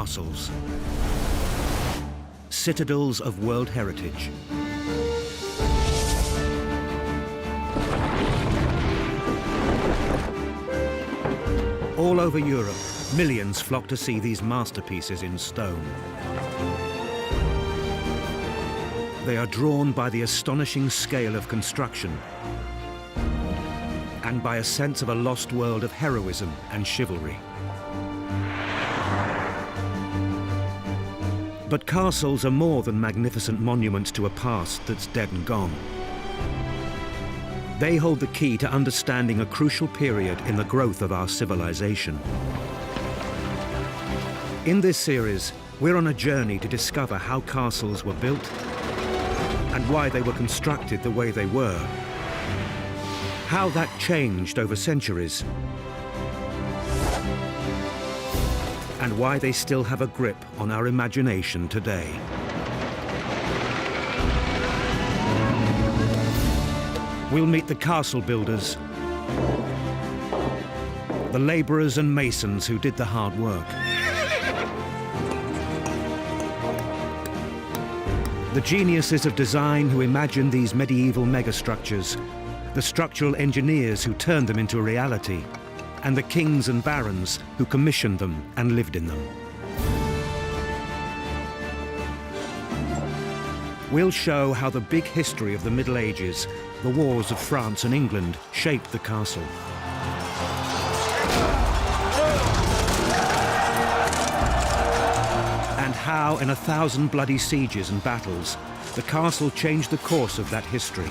Castles. Citadels of world heritage. All over Europe, millions flock to see these masterpieces in stone. They are drawn by the astonishing scale of construction and by a sense of a lost world of heroism and chivalry. But castles are more than magnificent monuments to a past that's dead and gone. They hold the key to understanding a crucial period in the growth of our civilization. In this series, we're on a journey to discover how castles were built and why they were constructed the way they were, how that changed over centuries, and why they still have a grip on our imagination today. We'll meet the castle builders, the laborers and masons who did the hard work, the geniuses of design who imagined these medieval megastructures, the structural engineers who turned them into reality, and the kings and barons who commissioned them and lived in them. We'll show how the big history of the Middle Ages, the wars of France and England, shaped the castle. And how, in 1,000 bloody sieges and battles, the castle changed the course of that history.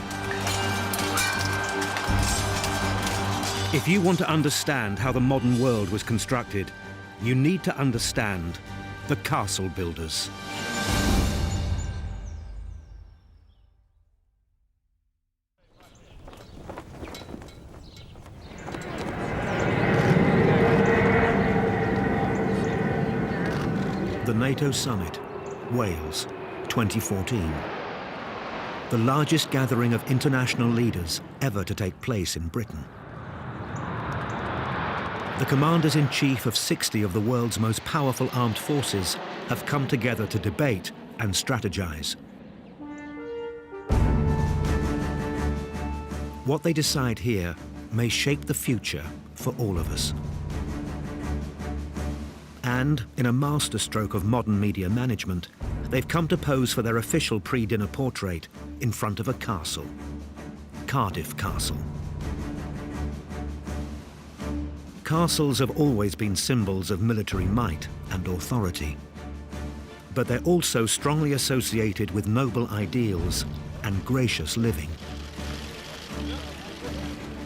If you want to understand how the modern world was constructed, you need to understand the castle builders. The NATO Summit, Wales, 2014. The largest gathering of international leaders ever to take place in Britain. The commanders-in-chief of 60 of the world's most powerful armed forces have come together to debate and strategize. What they decide here may shape the future for all of us. And, in a masterstroke of modern media management, they've come to pose for their official pre-dinner portrait in front of a castle, Cardiff Castle. Castles have always been symbols of military might and authority, but they're also strongly associated with noble ideals and gracious living.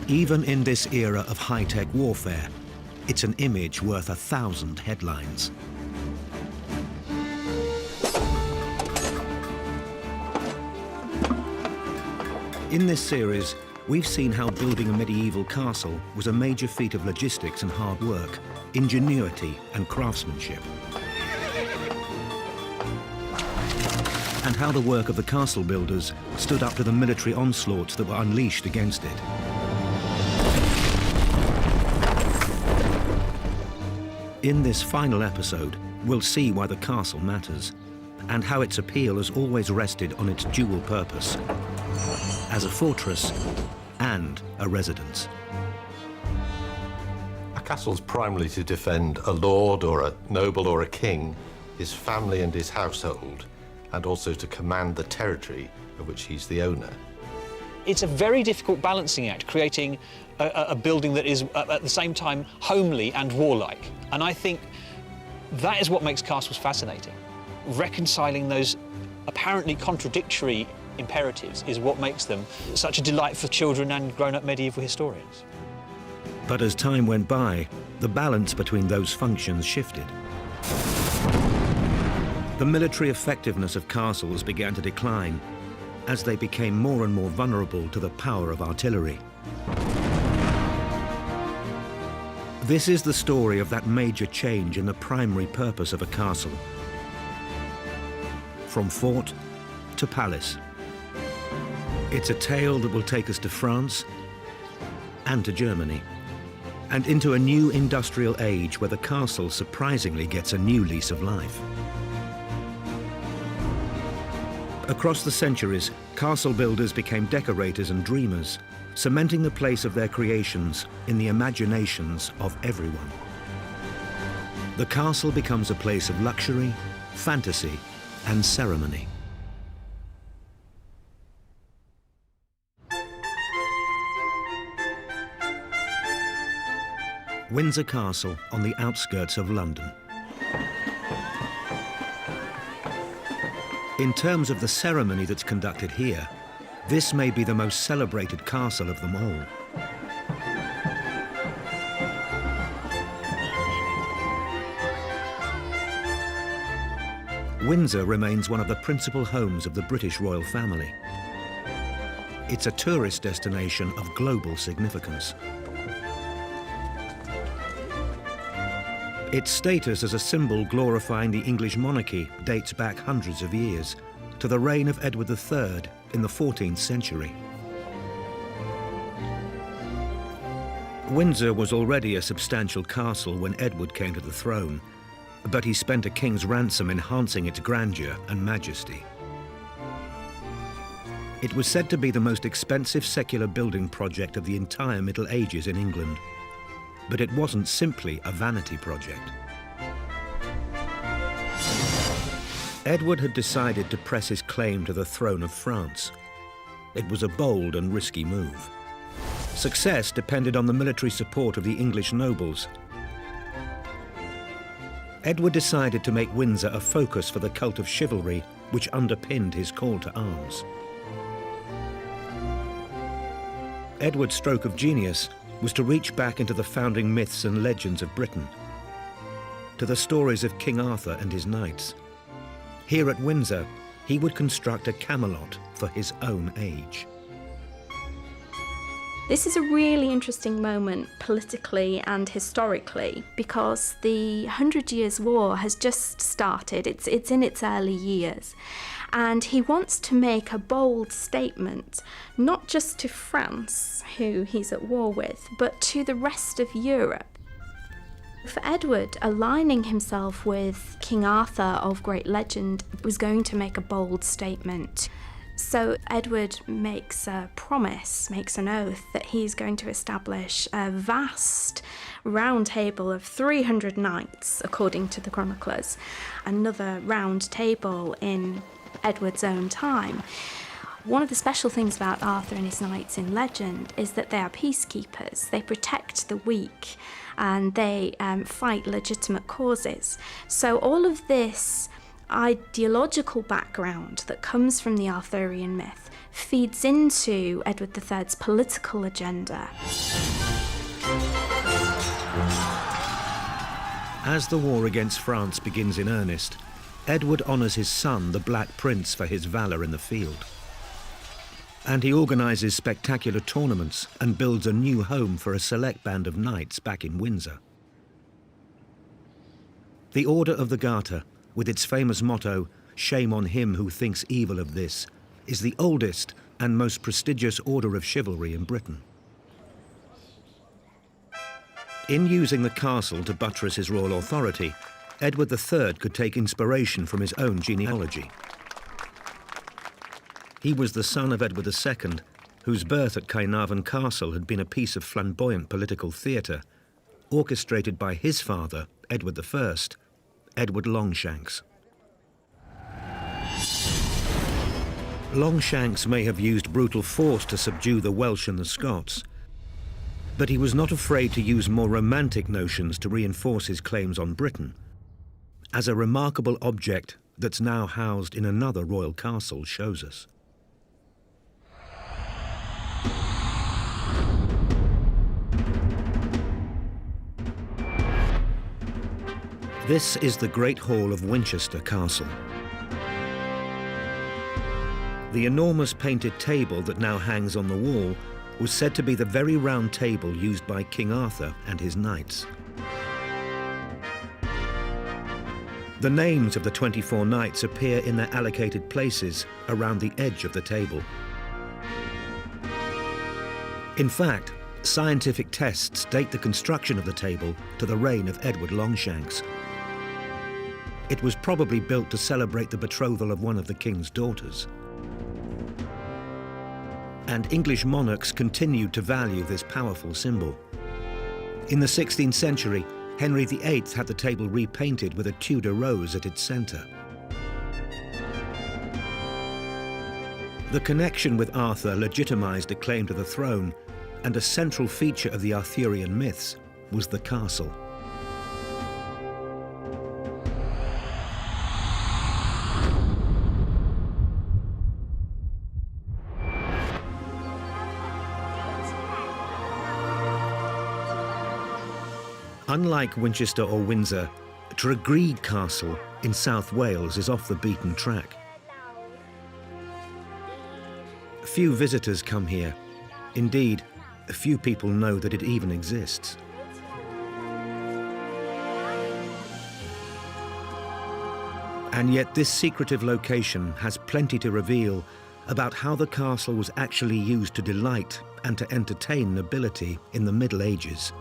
Even in this era of high-tech warfare, it's an image worth 1,000 headlines. In this series, we've seen how building a medieval castle was a major feat of logistics and hard work, ingenuity and craftsmanship. And how the work of the castle builders stood up to the military onslaughts that were unleashed against it. In this final episode, we'll see why the castle matters, and how its appeal has always rested on its dual purpose, as a fortress and a residence. A castle's primarily to defend a lord or a noble or a king, his family and his household, and also to command the territory of which he's the owner. It's a very difficult balancing act, creating a building that is at the same time homely and warlike. And I think that is what makes castles fascinating. Reconciling those apparently contradictory imperatives is what makes them such a delight for children and grown-up medieval historians. But as time went by, the balance between those functions shifted. The military effectiveness of castles began to decline as they became more and more vulnerable to the power of artillery. This is the story of that major change in the primary purpose of a castle. From fort to palace. It's a tale that will take us to France and to Germany, and into a new industrial age where the castle surprisingly gets a new lease of life. Across the centuries, castle builders became decorators and dreamers, cementing the place of their creations in the imaginations of everyone. The castle becomes a place of luxury, fantasy, and ceremony. Windsor Castle on the outskirts of London. In terms of the ceremony that's conducted here, this may be the most celebrated castle of them all. Windsor remains one of the principal homes of the British royal family. It's a tourist destination of global significance. Its status as a symbol glorifying the English monarchy dates back hundreds of years, to the reign of Edward III in the 14th century. Windsor was already a substantial castle when Edward came to the throne, but he spent a king's ransom enhancing its grandeur and majesty. It was said to be the most expensive secular building project of the entire Middle Ages in England. But it wasn't simply a vanity project. Edward had decided to press his claim to the throne of France. It was a bold and risky move. Success depended on the military support of the English nobles. Edward decided to make Windsor a focus for the cult of chivalry, which underpinned his call to arms. Edward's stroke of genius was to reach back into the founding myths and legends of Britain, to the stories of King Arthur and his knights. Here at Windsor, he would construct a Camelot for his own age. This is a really interesting moment politically and historically because the 100 Years' War has just started. It's in its early years. And he wants to make a bold statement, not just to France, who he's at war with, but to the rest of Europe. For Edward, aligning himself with King Arthur of great legend was going to make a bold statement. So Edward makes a promise, makes an oath that he's going to establish a vast round table of 300 knights, according to the chroniclers, another round table in Edward's own time. One of the special things about Arthur and his knights in legend is that they are peacekeepers. They protect the weak and they fight legitimate causes. So all of this ideological background that comes from the Arthurian myth feeds into Edward III's political agenda. As the war against France begins in earnest, Edward honours his son, the Black Prince, for his valour in the field. And he organises spectacular tournaments and builds a new home for a select band of knights back in Windsor. The Order of the Garter, with its famous motto, "Shame on him who thinks evil of this," is the oldest and most prestigious order of chivalry in Britain. In using the castle to buttress his royal authority, Edward III could take inspiration from his own genealogy. He was the son of Edward II, whose birth at Cardiff Castle had been a piece of flamboyant political theatre, orchestrated by his father, Edward I, Edward Longshanks. Longshanks may have used brutal force to subdue the Welsh and the Scots, but he was not afraid to use more romantic notions to reinforce his claims on Britain, as a remarkable object that's now housed in another royal castle shows us. This is the Great Hall of Winchester Castle. The enormous painted table that now hangs on the wall was said to be the very round table used by King Arthur and his knights. The names of the 24 knights appear in their allocated places around the edge of the table. In fact, Scientific tests date the construction of the table to the reign of Edward Longshanks. It was probably built to celebrate the betrothal of one of the king's daughters. And English monarchs continued to value this powerful symbol. In the 16th century, Henry VIII had the table repainted with a Tudor rose at its centre. The connection with Arthur legitimised a claim to the throne, and a central feature of the Arthurian myths was the castle. Unlike Winchester or Windsor, Tregearig Castle in South Wales is off the beaten track. Few visitors come here. Indeed, few people know that it even exists. And yet this secretive location has plenty to reveal about how the castle was actually used to delight and to entertain nobility in the Middle Ages.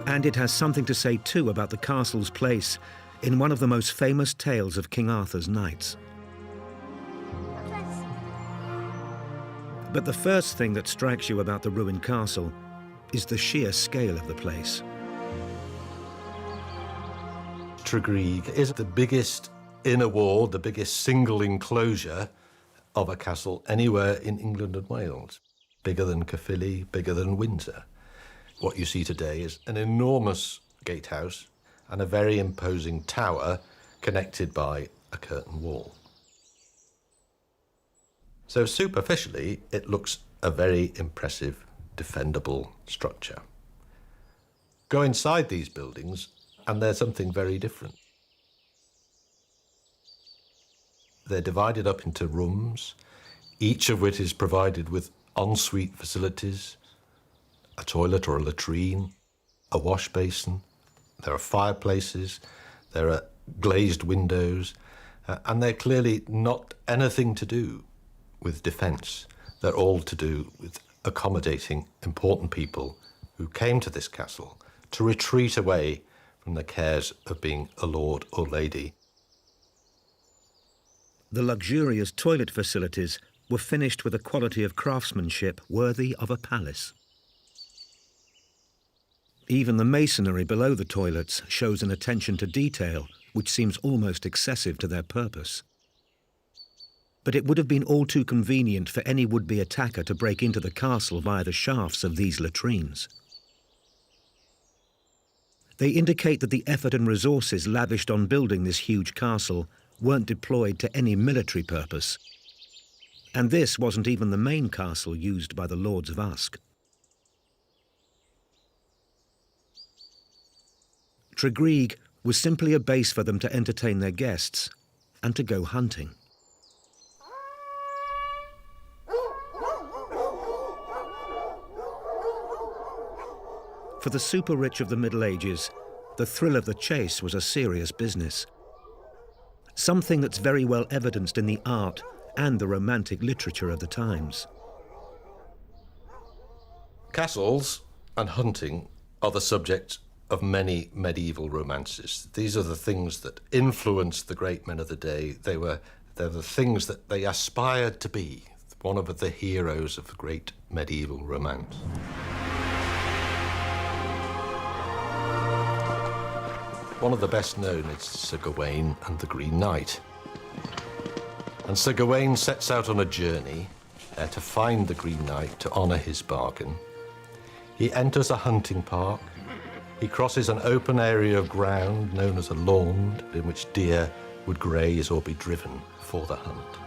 And it has something to say too about the castle's place in one of the most famous tales of King Arthur's knights. But the first thing that strikes you about the ruined castle is the sheer scale of the place. Tregearig is the biggest inner wall, the biggest single enclosure of a castle anywhere in England and Wales. Bigger than Caerphilly, bigger than Windsor. What you see today is an enormous gatehouse and a very imposing tower connected by a curtain wall. So superficially, it looks a very impressive, defendable structure. Go inside these buildings and there's something very different. They're divided up into rooms, each of which is provided with ensuite facilities, a toilet or a latrine, a wash basin. There are fireplaces, there are glazed windows, and they're clearly not anything to do with defence. They're all to do with accommodating important people who came to this castle to retreat away from the cares of being a lord or lady. The luxurious toilet facilities were finished with a quality of craftsmanship worthy of a palace. Even the masonry below the toilets shows an attention to detail which seems almost excessive to their purpose. But it would have been all too convenient for any would-be attacker to break into the castle via the shafts of these latrines. They indicate that the effort and resources lavished on building this huge castle weren't deployed to any military purpose. And this wasn't even the main castle used by the Lords of Usk. Tregearig was simply a base for them to entertain their guests and to go hunting. For the super-rich of the Middle Ages, the thrill of the chase was a serious business. Something that's very well evidenced in the art and the romantic literature of the times. Castles and hunting are the subject of many medieval romances. These are the things that influenced the great men of the day. They're the things that they aspired to be, one of the heroes of the great medieval romance. One of the best known is Sir Gawain and the Green Knight. And Sir Gawain sets out on a journey to find the Green Knight to honour his bargain. He enters a hunting park. He crosses an open area of ground known as a lawn in which deer would graze or be driven for the hunt.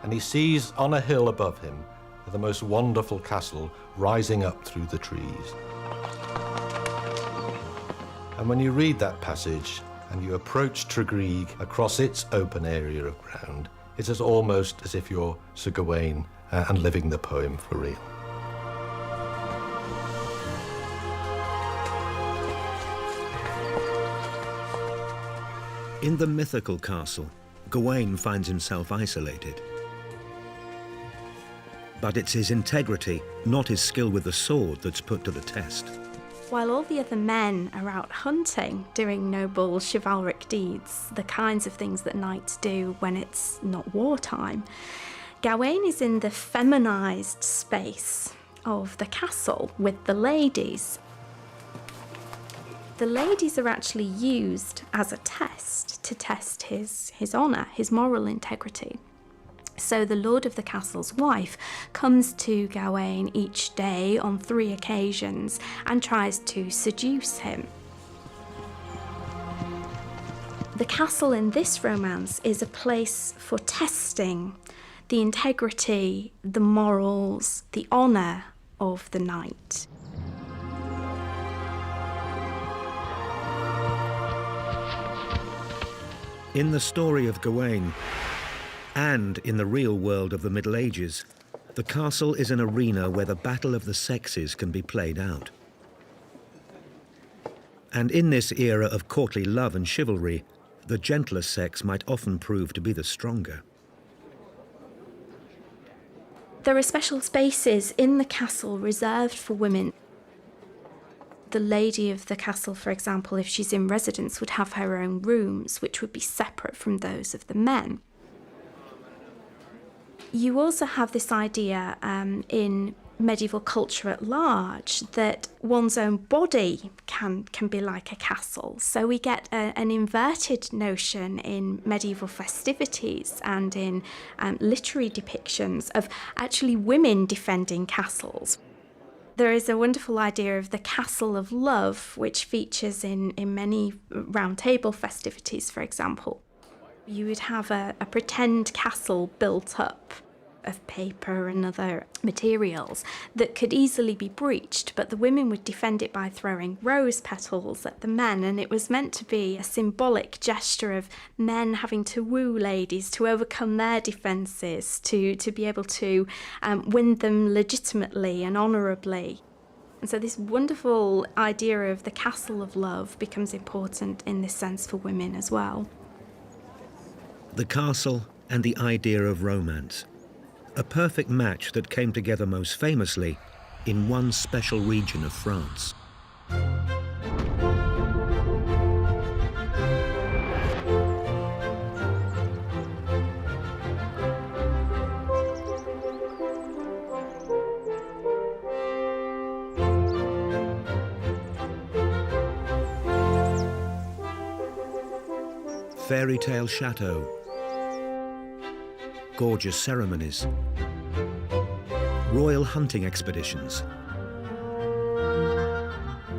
And he sees on a hill above him the most wonderful castle rising up through the trees. And when you read that passage and you approach Tregearig across its open area of ground, it is almost as if you're Sir Gawain and living the poem for real. In the mythical castle, Gawain finds himself isolated. But it's his integrity, not his skill with the sword, that's put to the test. While all the other men are out hunting, doing noble chivalric deeds, the kinds of things that knights do when it's not wartime, Gawain is in the feminised space of the castle with the ladies. The ladies are actually used as a test to test his honour, his moral integrity. So the lord of the castle's wife comes to Gawain each day on 3 occasions and tries to seduce him. The castle in this romance is a place for testing the integrity, the morals, the honour of the knight. In the story of Gawain, and in the real world of the Middle Ages, the castle is an arena where the battle of the sexes can be played out. And in this era of courtly love and chivalry, the gentler sex might often prove to be the stronger. There are special spaces in the castle reserved for women. The lady of the castle, for example, if she's in residence, would have her own rooms, which would be separate from those of the men. You also have this idea in medieval culture at large that one's own body can be like a castle. So we get an inverted notion in medieval festivities and in literary depictions of actually women defending castles. There is a wonderful idea of the castle of love, which features in many round table festivities, for example. You would have a pretend castle built up of paper and other materials that could easily be breached, but the women would defend it by throwing rose petals at the men, and it was meant to be a symbolic gesture of men having to woo ladies to overcome their defences, to be able to win them legitimately and honourably. And so this wonderful idea of the castle of love becomes important in this sense for women as well. The castle and the idea of romance. A perfect match that came together most famously in one special region of France. Fairy tale chateau, gorgeous ceremonies, royal hunting expeditions,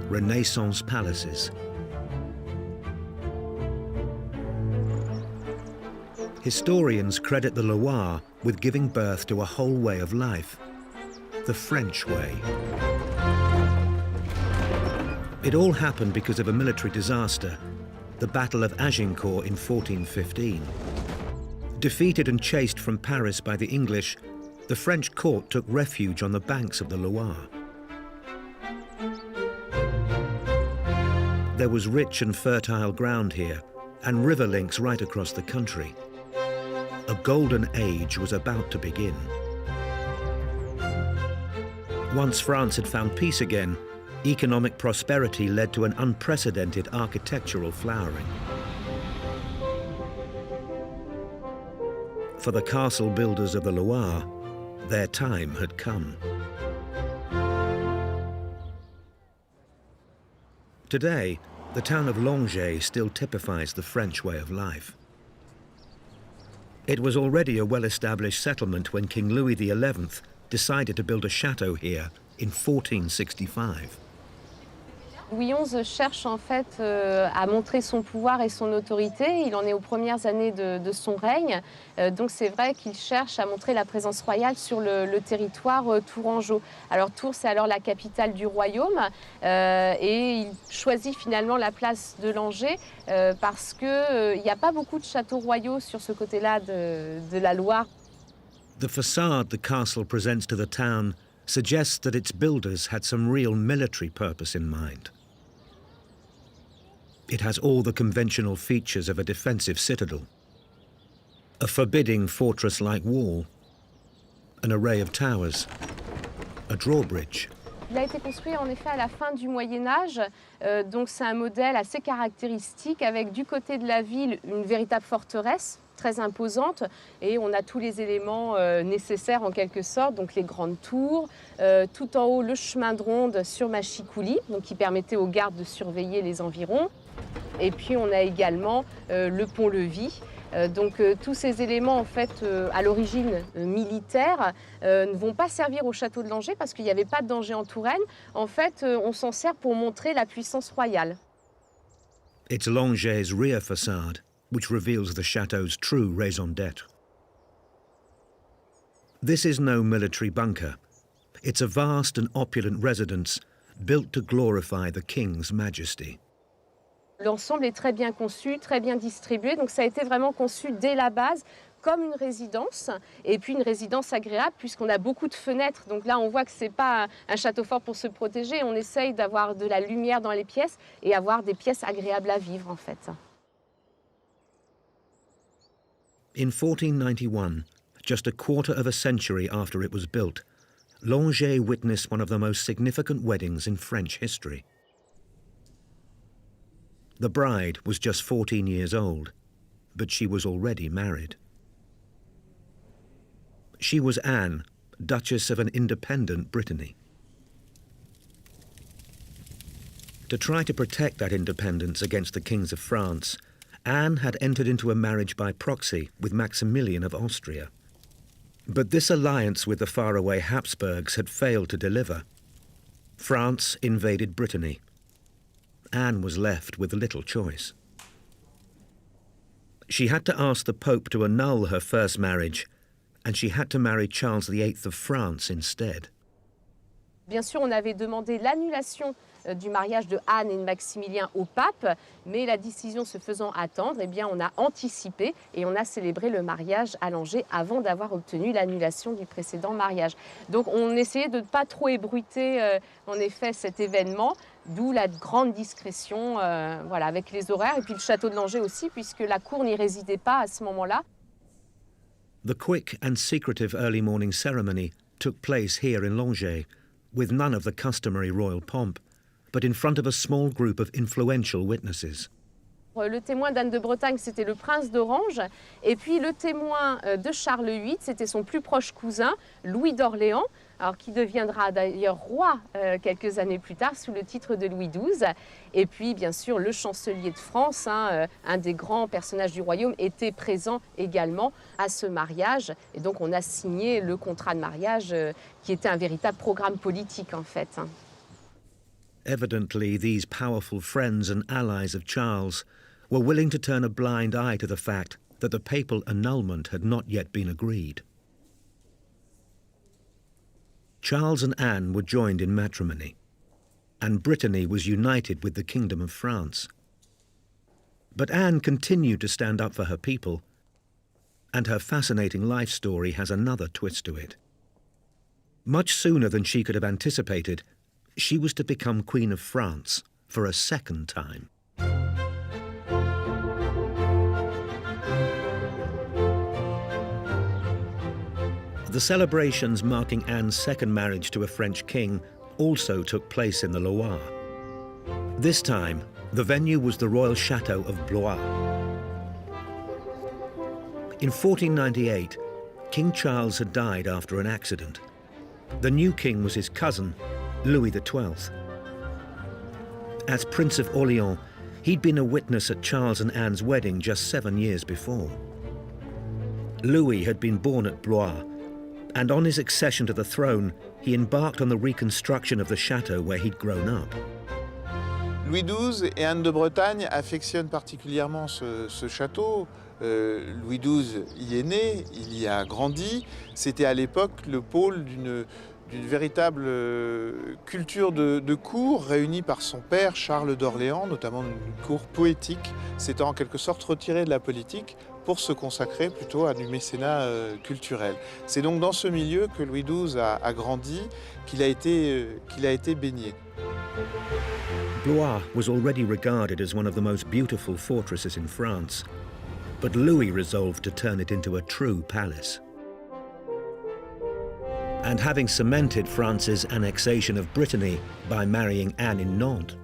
Renaissance palaces. Historians credit the Loire with giving birth to a whole way of life, the French way. It all happened because of a military disaster, the Battle of Agincourt in 1415. Defeated and chased from Paris by the English, the French court took refuge on the banks of the Loire. There was rich and fertile ground here, and river links right across the country. A golden age was about to begin. Once France had found peace again, economic prosperity led to an unprecedented architectural flowering. For the castle builders of the Loire, their time had come. Today, the town of Langeais still typifies the French way of life. It was already a well-established settlement when King Louis XI decided to build a chateau here in 1465. Louis XI cherche en fait à montrer son pouvoir et son autorité. Il en est aux premières années de son règne. Donc c'est vrai qu'il cherche à montrer la présence royale sur le territoire tourangeau. Alors Tours, c'est alors la capitale du royaume. Et il choisit finalement la place de Langeais parce qu'il n'y a pas beaucoup de châteaux royaux sur ce côté-là de la Loire. The facade the castle presents to the town suggests that its builders had some real military purpose in mind. It has all the conventional features of a defensive citadel. A forbidding fortress-like wall, an array of towers, a drawbridge. Il a été construit en effet à la fin du Moyen-Âge, donc c'est un modèle assez caractéristique avec du côté de la ville une véritable forteresse très imposante et on a tous les éléments nécessaires en quelque sorte, donc les grandes tours, tout en haut le chemin de ronde sur machicoulis, donc qui permettait aux gardes de surveiller les environs. Et puis on a également le pont-levis. Donc tous ces éléments en fait à l'origine militaire ne vont pas servir au château de Langeais parce qu'il n'y avait pas de danger en Touraine. En fait, on s'en sert pour montrer la puissance royale. It's Langeais' rear facade which reveals the chateau's true raison d'être. This is no military bunker. It's a vast and opulent residence built to glorify the king's majesty. L'ensemble est très bien conçu, très bien distribué, donc ça a été vraiment conçu dès la base comme une résidence, et puis une résidence agréable puisqu'on a beaucoup de fenêtres. Donc là, on voit que ce n'est pas un château fort pour se protéger, on essaye d'avoir de la lumière dans les pièces et avoir des pièces agréables à vivre en fait. In 1491, just a quarter of a century after it was built, Langeais witnessed one of the most significant weddings in French history. The bride was just 14 years old, but she was already married. She was Anne, Duchess of an independent Brittany. To try to protect that independence against the kings of France, Anne had entered into a marriage by proxy with Maximilian of Austria. But this alliance with the faraway Habsburgs had failed to deliver. France invaded Brittany. Anne was left with little choice. She had to ask the Pope to annul her first marriage, and she had to marry Charles VIII of France instead. Bien sûr, on avait demandé l'annulation du mariage de Anne et de Maximilien au pape, mais la décision se faisant attendre, eh bien, on a anticipé et on a célébré le mariage à Langeais avant d'avoir obtenu l'annulation du précédent mariage. Donc on essayait de ne pas trop ébruiter en effet cet événement, d'où la grande discrétion voilà, avec les horaires et puis le château de Langeais aussi puisque la cour n'y résidait pas à ce moment-là. The quick and secretive early morning ceremony took place here in Langeais, with none of the customary royal pomp, but in front of a small group of influential witnesses. Le témoin d'Anne de Bretagne, c'était le prince d'Orange, et puis le témoin de Charles VIII, c'était son plus proche cousin, Louis d'Orléans, alors qui deviendra d'ailleurs roi quelques années plus tard sous le titre de Louis XII. Et puis, bien sûr, le chancelier de France, un des grands personnages du royaume, était présent également à ce mariage. Et donc, on a signé le contrat de mariage qui était un véritable programme politique, en fait. Evidently, these powerful friends and allies of Charles were willing to turn a blind eye to the fact that the papal annulment had not yet been agreed. Charles and Anne were joined in matrimony, and Brittany was united with the Kingdom of France. But Anne continued to stand up for her people, and her fascinating life story has another twist to it. Much sooner than she could have anticipated, she was to become Queen of France for a second time. The celebrations marking Anne's second marriage to a French king also took place in the Loire. This time, the venue was the royal chateau of Blois. In 1498, King Charles had died after an accident. The new king was his cousin, Louis XII. As Prince of Orléans, he'd been a witness at Charles and Anne's wedding just 7 years before. Louis had been born at Blois, and on his accession to the throne, he embarked on the reconstruction of the chateau where he'd grown up. Louis XII et Anne de Bretagne affectionnent particulièrement ce château. Louis XII y est né, il y a grandi. C'était à l'époque le pôle d'une véritable culture de cour réunie par son père Charles d'Orléans, notamment une cour poétique, s'étant en quelque sorte retiré de la politique pour se consacrer plutôt à du mécénat culturel. C'est donc dans ce milieu que Louis XII a grandi, qu'il a été baigné. Blois was already regarded as one of the most beautiful fortresses in France, but Louis resolved to turn it into a true palace. And having cemented France's annexation of Brittany by marrying Anne in Nantes,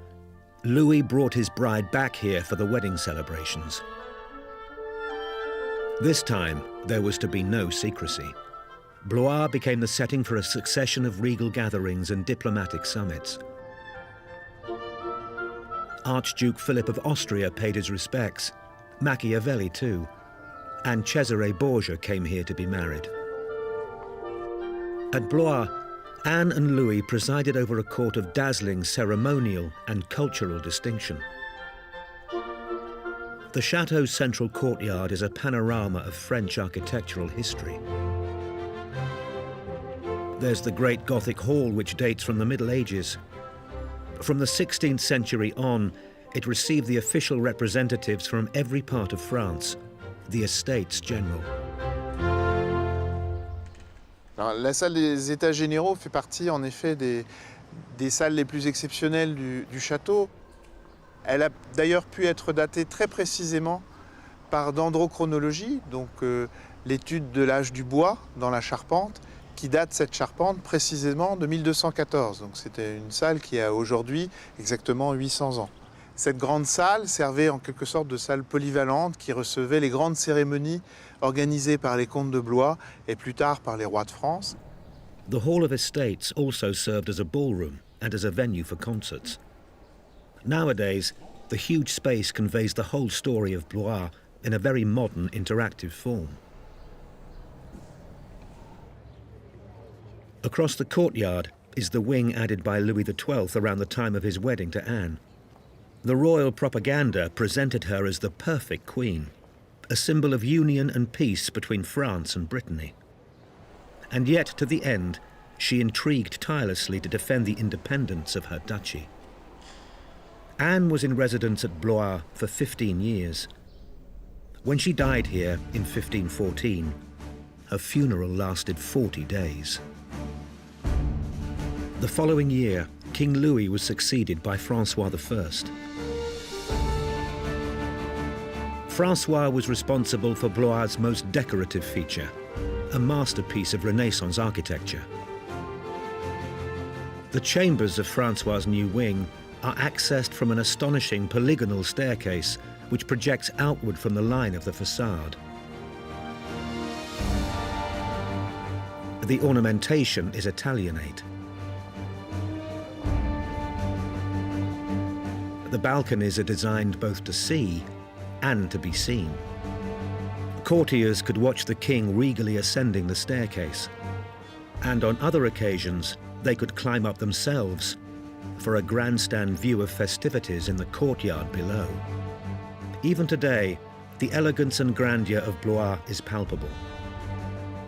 Louis brought his bride back here for the wedding celebrations. This time, there was to be no secrecy. Blois became the setting for a succession of regal gatherings and diplomatic summits. Archduke Philip of Austria paid his respects, Machiavelli too, and Cesare Borgia came here to be married. At Blois, Anne and Louis presided over a court of dazzling ceremonial and cultural distinction. The chateau's central courtyard is a panorama of French architectural history. There's the great Gothic hall, which dates from the Middle Ages. From the 16th century on, it received the official representatives from every part of France, the Estates General. Alors, la salle des États généraux fait partie en effet des salles les plus exceptionnelles du château. Elle a d'ailleurs pu être datée très précisément par dendrochronologie, donc l'étude de l'âge du bois dans la charpente, qui date cette charpente précisément de 1214. Donc c'était une salle qui a aujourd'hui exactement 800 ans. Cette grande salle servait en quelque sorte de salle polyvalente qui recevait les grandes cérémonies organisées par les comtes de Blois et plus tard par les rois de France. The Hall of Estates also served as a ballroom and as a venue for concerts. Nowadays, the huge space conveys the whole story of Blois in a very modern, interactive form. Across the courtyard is the wing added by Louis XII around the time of his wedding to Anne. The royal propaganda presented her as the perfect queen, a symbol of union and peace between France and Brittany. And yet, to the end, she intrigued tirelessly to defend the independence of her duchy. Anne was in residence at Blois for 15 years. When she died here in 1514, her funeral lasted 40 days. The following year, King Louis was succeeded by Francois I. Francois was responsible for Blois' most decorative feature, a masterpiece of Renaissance architecture. The chambers of Francois' new wing are accessed from an astonishing polygonal staircase which projects outward from the line of the facade. The ornamentation is Italianate. The balconies are designed both to see and to be seen. Courtiers could watch the king regally ascending the staircase, and on other occasions they could climb up themselves for a grandstand view of festivities in the courtyard below. Even today, the elegance and grandeur of Blois is palpable.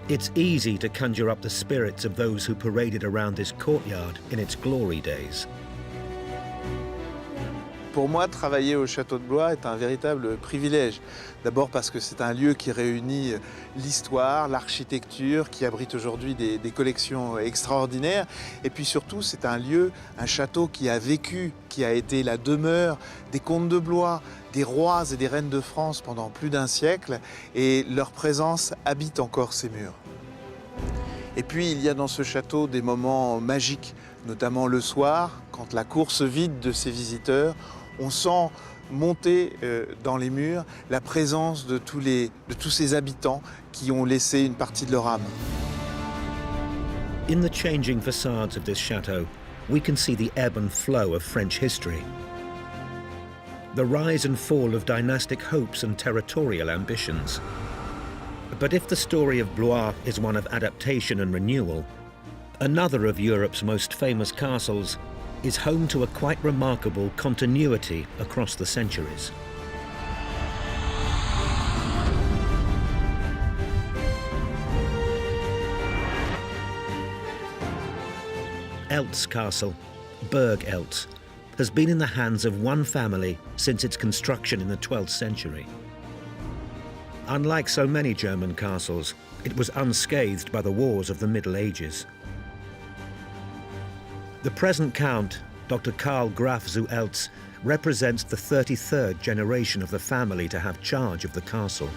It's easy to conjure up the spirits of those who paraded around this courtyard in its glory days. Pour moi, travailler au château de Blois est un véritable privilège. D'abord parce que c'est un lieu qui réunit l'histoire, l'architecture, qui abrite aujourd'hui des collections extraordinaires. Et puis surtout, c'est un lieu, un château qui a vécu, qui a été la demeure des comtes de Blois, des rois et des reines de France pendant plus d'un siècle. Et leur présence habite encore ces murs. Et puis, il y a dans ce château des moments magiques, notamment le soir, quand la cour se vide de ses visiteurs. On sent monter dans les murs la présence de tous ces habitants qui ont laissé une partie de leur âme. In the changing facades of this chateau, we can see the ebb and flow of French history. The rise and fall of dynastic hopes and territorial ambitions. But if the story of Blois is one of adaptation and renewal, another of Europe's most famous castles is home to a quite remarkable continuity across the centuries. Eltz Castle, Burg Eltz, has been in the hands of one family since its construction in the 12th century. Unlike so many German castles, it was unscathed by the wars of the Middle Ages. The present Count, Dr. Karl Graf zu Eltz, represents the 33rd generation of the family to have charge of the castle.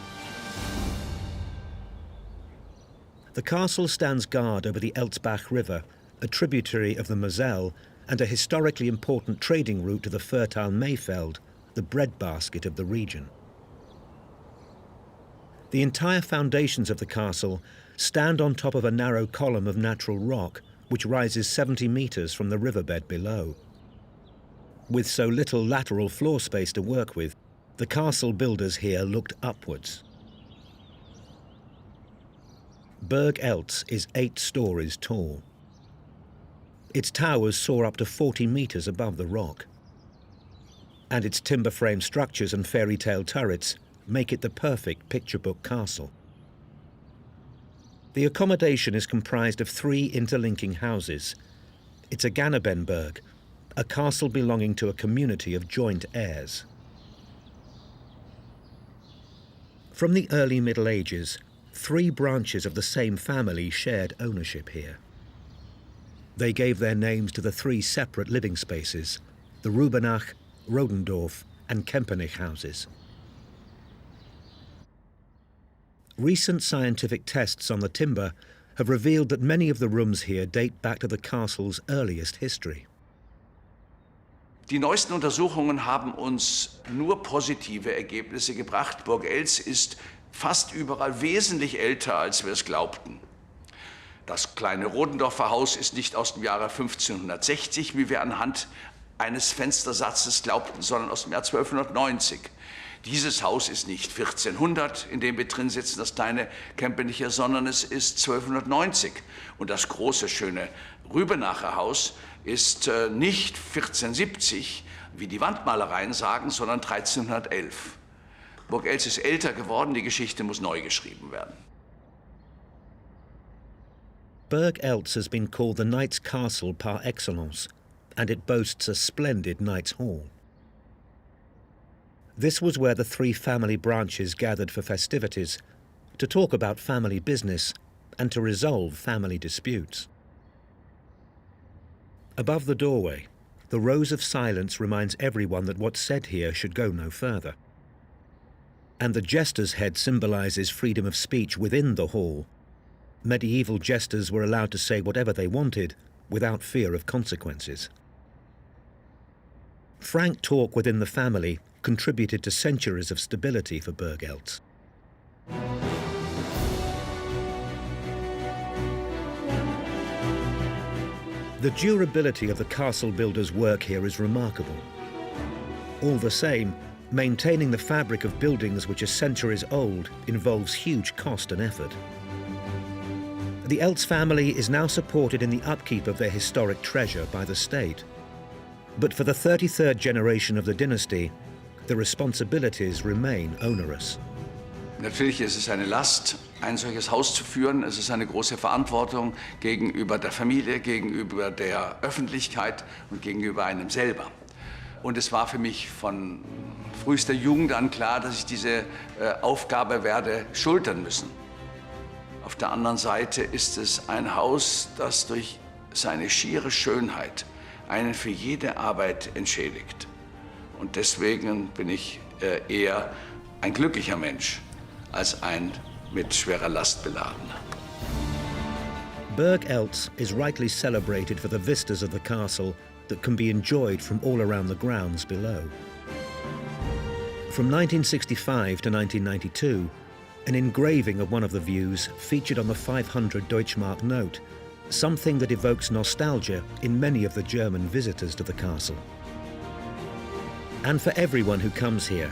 The castle stands guard over the Eltzbach River, a tributary of the Moselle and a historically important trading route to the fertile Mayfeld, the breadbasket of the region. The entire foundations of the castle stand on top of a narrow column of natural rock which rises 70 meters from the riverbed below. With so little lateral floor space to work with, the castle builders here looked upwards. Burg Eltz is 8 stories tall. Its towers soar up to 40 meters above the rock, and its timber frame structures and fairy tale turrets make it the perfect picture book castle. The accommodation is comprised of 3 interlinking houses. It's a Gannebenberg, a castle belonging to a community of joint heirs. From the early Middle Ages, 3 branches of the same family shared ownership here. They gave their names to the 3 separate living spaces, the Rubenach, Rodendorf and Kempenich houses. Recent scientific tests on the timber have revealed that many of the rooms here date back to the castle's earliest history. Die neuesten Untersuchungen haben uns nur positive Ergebnisse gebracht. Burg Eltz ist fast überall wesentlich älter, als wir es glaubten. Das kleine Rodendorfer Haus ist nicht aus dem Jahre 1560, wie wir anhand eines Fenstersatzes glaubten, sondern aus dem Jahr 1290. Dieses Haus ist nicht 1400, in dem wir drin sitzen, das kleine Kempenicher, sondern es ist 1290. Und das große, schöne Rübenacher Haus ist nicht 1470, wie die Wandmalereien sagen, sondern 1311. Burg Eltz ist älter geworden, die Geschichte muss neu geschrieben werden. Burg Eltz has been called the Knight's Castle par excellence, and it boasts a splendid Knight's Hall. This was where the 3 family branches gathered for festivities, to talk about family business and to resolve family disputes. Above the doorway, the rose of silence reminds everyone that what's said here should go no further. And the jester's head symbolizes freedom of speech within the hall. Medieval jesters were allowed to say whatever they wanted without fear of consequences. Frank talk within the family contributed to centuries of stability for Burg Eltz. The durability of the castle builders' work here is remarkable. All the same, maintaining the fabric of buildings which are centuries old involves huge cost and effort. The Eltz family is now supported in the upkeep of their historic treasure by the state. But for the 33rd generation of the dynasty, the responsibilities remain onerous. Natürlich ist es eine Last, ein solches Haus zu führen. Es ist eine große Verantwortung gegenüber der Familie, gegenüber der Öffentlichkeit und gegenüber einem selber. Und es war für mich von frühester Jugend an klar, dass ich diese Aufgabe werde schultern müssen. Auf der anderen Seite ist es ein Haus, das durch seine schiere Schönheit einen für jede Arbeit entschädigt. Und deswegen bin ich eher ein glücklicher Mensch als ein mit schwerer Last beladener. Burg Eltz is rightly celebrated for the vistas of the castle that can be enjoyed from all around the grounds below. From 1965 to 1992, an engraving of one of the views featured on the 500 Deutschmark note, something that evokes nostalgia in many of the German visitors to the castle. And for everyone who comes here,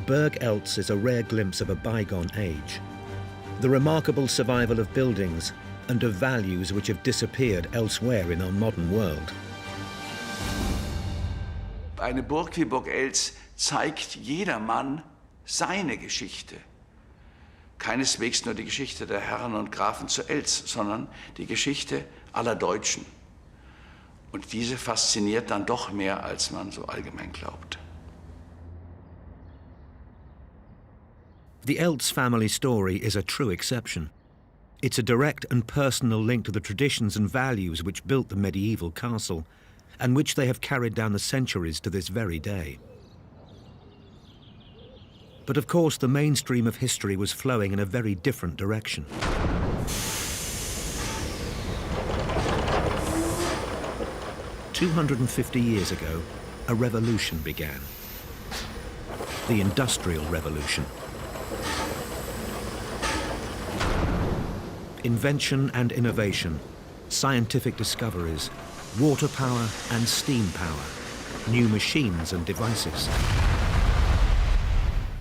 Burg Eltz is a rare glimpse of a bygone age. The remarkable survival of buildings and of values which have disappeared elsewhere in our modern world. Eine Burg wie Burg Eltz zeigt jedermann seine Geschichte. Keineswegs nur die Geschichte der Herren und Grafen zu Eltz, sondern die Geschichte aller Deutschen. Und diese fasziniert dann doch mehr, als man so allgemein glaubt. The Eltz family story is a true exception. It's a direct and personal link to the traditions and values which built the medieval castle, and which they have carried down the centuries to this very day. But of course, the mainstream of history was flowing in a very different direction. 250 years ago, a revolution began. The Industrial Revolution. Invention and innovation, scientific discoveries, water power and steam power, new machines and devices.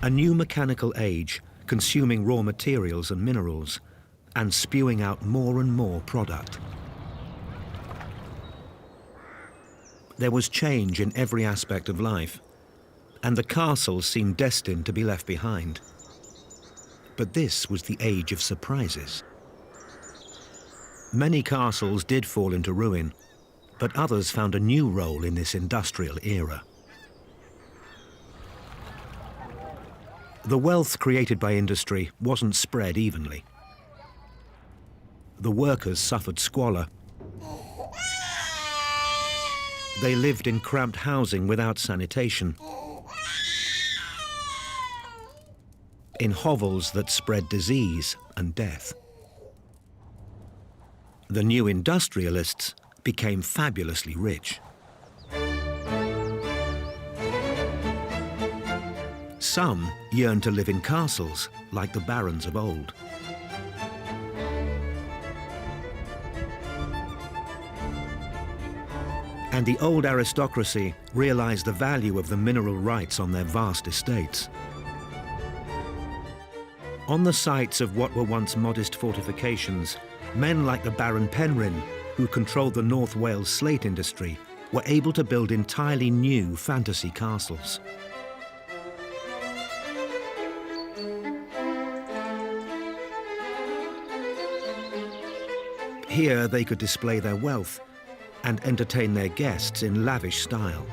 A new mechanical age, consuming raw materials and minerals, and spewing out more and more product. There was change in every aspect of life, and the castle seemed destined to be left behind. But this was the age of surprises. Many castles did fall into ruin, but others found a new role in this industrial era. The wealth created by industry wasn't spread evenly. The workers suffered squalor. They lived in cramped housing without sanitation, in hovels that spread disease and death. The new industrialists became fabulously rich. Some yearned to live in castles like the barons of old. And the old aristocracy realized the value of the mineral rights on their vast estates. On the sites of what were once modest fortifications, men like the Baron Penrhyn, who controlled the North Wales slate industry, were able to build entirely new fantasy castles. Here they could display their wealth and entertain their guests in lavish style.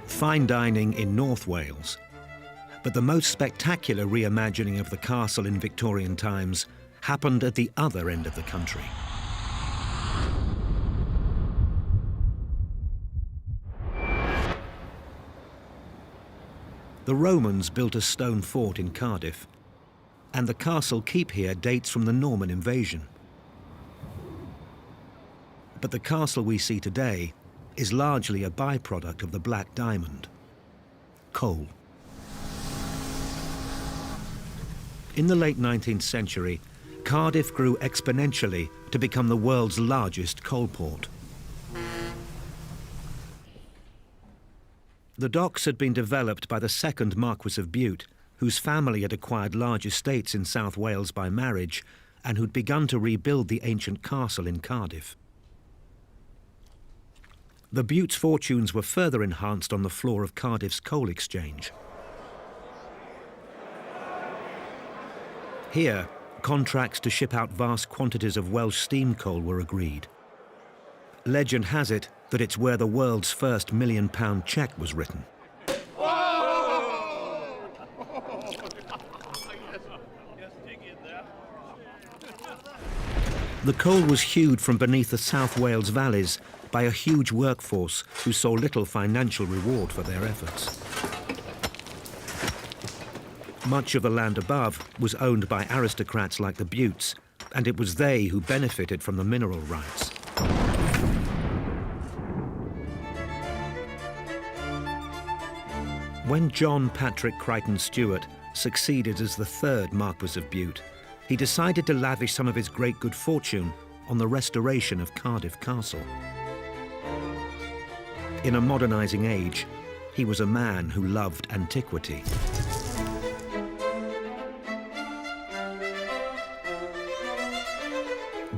Fine dining in North Wales, but the most spectacular reimagining of the castle in Victorian times happened at the other end of the country. The Romans built a stone fort in Cardiff, and the castle keep here dates from the Norman invasion. But the castle we see today is largely a byproduct of the black diamond, coal. In the late 19th century, Cardiff grew exponentially to become the world's largest coal port. The docks had been developed by the second Marquis of Bute, whose family had acquired large estates in South Wales by marriage and who'd begun to rebuild the ancient castle in Cardiff. The Bute's fortunes were further enhanced on the floor of Cardiff's coal exchange. Here, contracts to ship out vast quantities of Welsh steam coal were agreed. Legend has it that it's where the world's first £1 million cheque was written. The coal was hewed from beneath the South Wales valleys by a huge workforce who saw little financial reward for their efforts. Much of the land above was owned by aristocrats like the Butes, and it was they who benefited from the mineral rights. When John Patrick Crichton Stewart succeeded as the third Marquis of Bute, he decided to lavish some of his great good fortune on the restoration of Cardiff Castle. In a modernising age, he was a man who loved antiquity.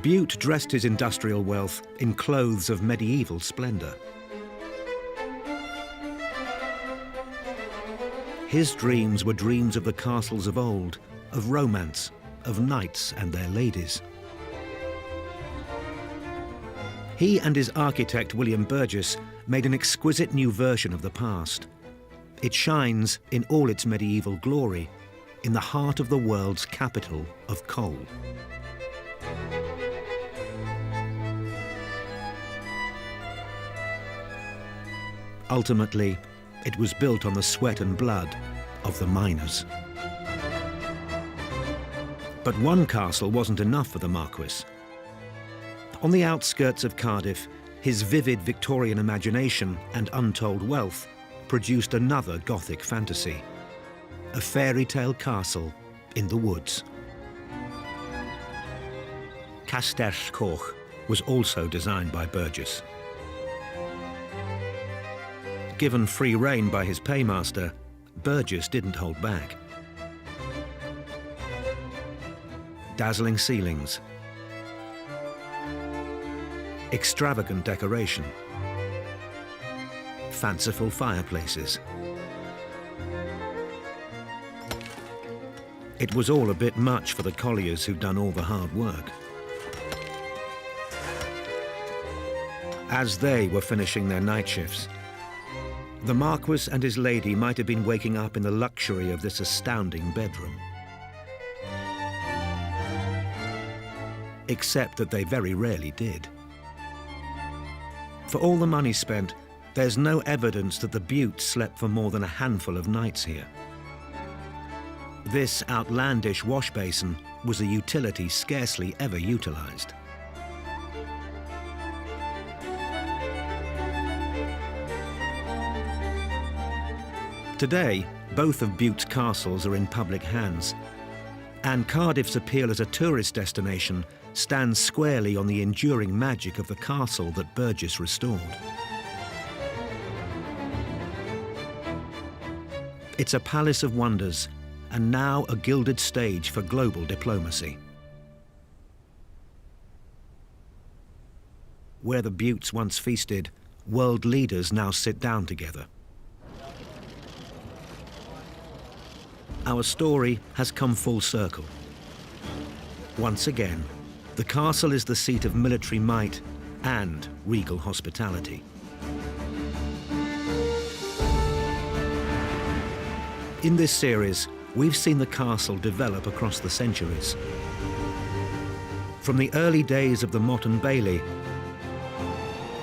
Bute dressed his industrial wealth in clothes of medieval splendour. His dreams were dreams of the castles of old, of romance, of knights and their ladies. He and his architect William Burgess made an exquisite new version of the past. It shines in all its medieval glory, in the heart of the world's capital of coal. Ultimately, it was built on the sweat and blood of the miners. But one castle wasn't enough for the Marquis. On the outskirts of Cardiff, his vivid Victorian imagination and untold wealth produced another Gothic fantasy, a fairy tale castle in the woods. Castell was also designed by Burgess. Given free rein by his paymaster, Burgess didn't hold back. Dazzling ceilings, extravagant decoration, fanciful fireplaces. It was all a bit much for the colliers who'd done all the hard work. As they were finishing their night shifts, the Marquis and his lady might have been waking up in the luxury of this astounding bedroom. Except that they very rarely did. For all the money spent, there's no evidence that the Butes slept for more than a handful of nights here. This outlandish wash basin was a utility scarcely ever utilized. Today, both of Bute's castles are in public hands, and Cardiff's appeal as a tourist destination stands squarely on the enduring magic of the castle that Burgess restored. It's a palace of wonders, and now a gilded stage for global diplomacy. Where the Butes once feasted, world leaders now sit down together. Our story has come full circle. Once again, the castle is the seat of military might and regal hospitality. In this series, we've seen the castle develop across the centuries. From the early days of the Motte Bailey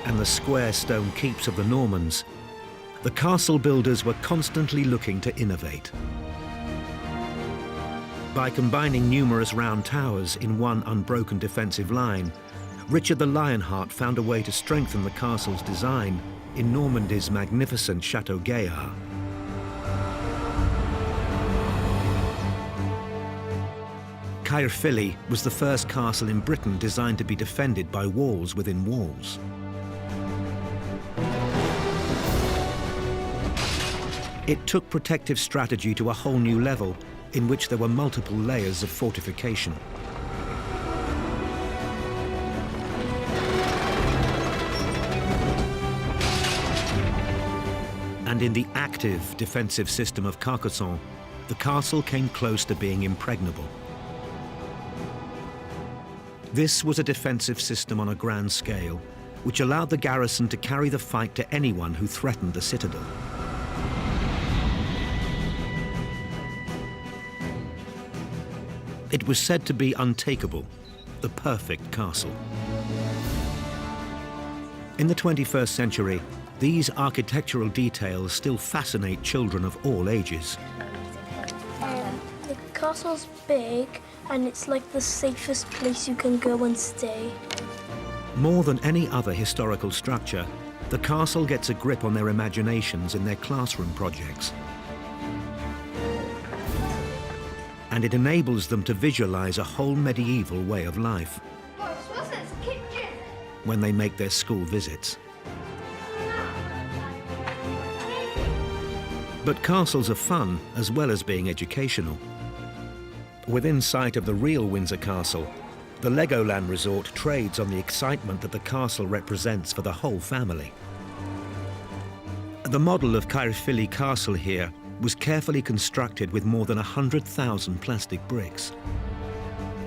and the square stone keeps of the Normans, the castle builders were constantly looking to innovate. By combining numerous round towers in one unbroken defensive line, Richard the Lionheart found a way to strengthen the castle's design in Normandy's magnificent Château Gaillard. Caerphilly was the first castle in Britain designed to be defended by walls within walls. It took protective strategy to a whole new level, in which there were multiple layers of fortification. And in the active defensive system of Carcassonne, the castle came close to being impregnable. This was a defensive system on a grand scale, which allowed the garrison to carry the fight to anyone who threatened the citadel. It was said to be untakeable, the perfect castle. In the 21st century, these architectural details still fascinate children of all ages. The castle's big, and it's like the safest place you can go and stay. More than any other historical structure, the castle gets a grip on their imaginations in their classroom projects. And it enables them to visualize a whole medieval way of life when they make their school visits. But castles are fun as well as being educational. Within sight of the real Windsor Castle, the Legoland Resort trades on the excitement that the castle represents for the whole family. The model of Caerphilly Castle here was carefully constructed with more than 100,000 plastic bricks.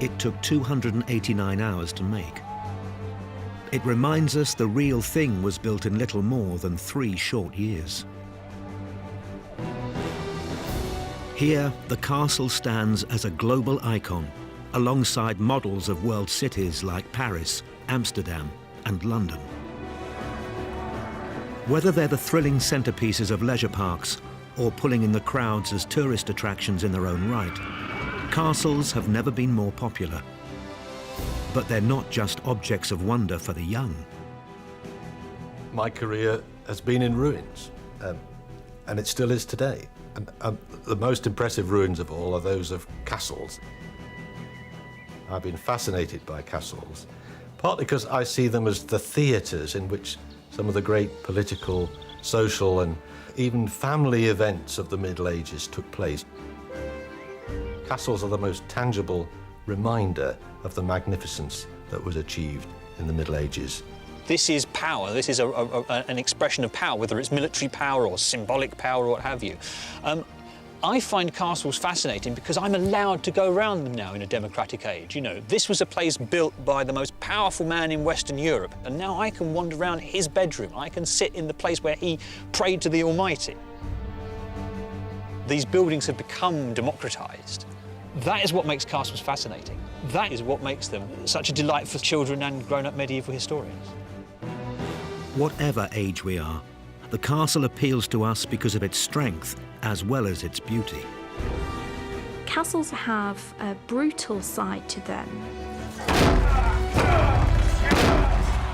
It took 289 hours to make. It reminds us the real thing was built in little more than 3 short years. Here, the castle stands as a global icon, alongside models of world cities like Paris, Amsterdam, and London. Whether they're the thrilling centerpieces of leisure parks or pulling in the crowds as tourist attractions in their own right, castles have never been more popular. But they're not just objects of wonder for the young. My career has been in ruins, and it still is today. And the most impressive ruins of all are those of castles. I've been fascinated by castles, partly because I see them as the theatres in which some of the great political, social, and even family events of the Middle Ages took place. Castles are the most tangible reminder of the magnificence that was achieved in the Middle Ages. This is power. This is an expression of power, whether it's military power or symbolic power or what have you. I find castles fascinating because I'm allowed to go around them now in a democratic age. You know, this was a place built by the most powerful man in Western Europe, and now I can wander around his bedroom. I can sit in the place where he prayed to the Almighty. These buildings have become democratized. That is what makes castles fascinating. That is what makes them such a delight for children and grown-up medieval historians. Whatever age we are, the castle appeals to us because of its strength as well as its beauty. Castles have a brutal side to them.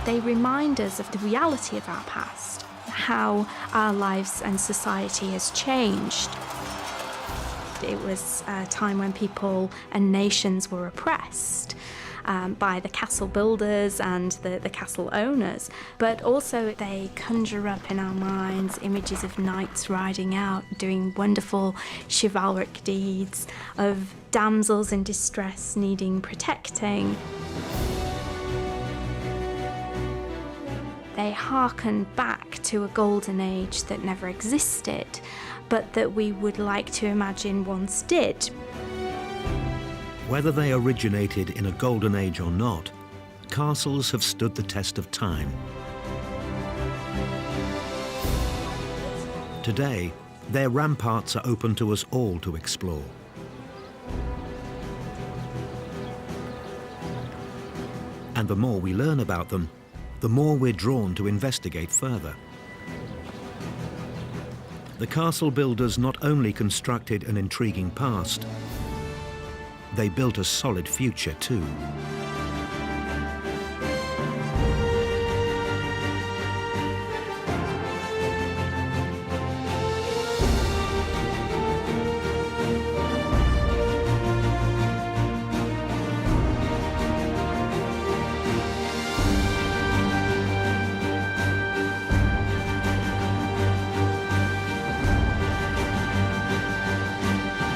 They remind us of the reality of our past, how our lives and society has changed. It was a time when people and nations were oppressed by the castle builders and the castle owners, but also they conjure up in our minds images of knights riding out, doing wonderful chivalric deeds, of damsels in distress needing protecting. They hearken back to a golden age that never existed, but that we would like to imagine once did. Whether they originated in a golden age or not, castles have stood the test of time. Today, their ramparts are open to us all to explore. And the more we learn about them, the more we're drawn to investigate further. The castle builders not only constructed an intriguing past, they built a solid future too.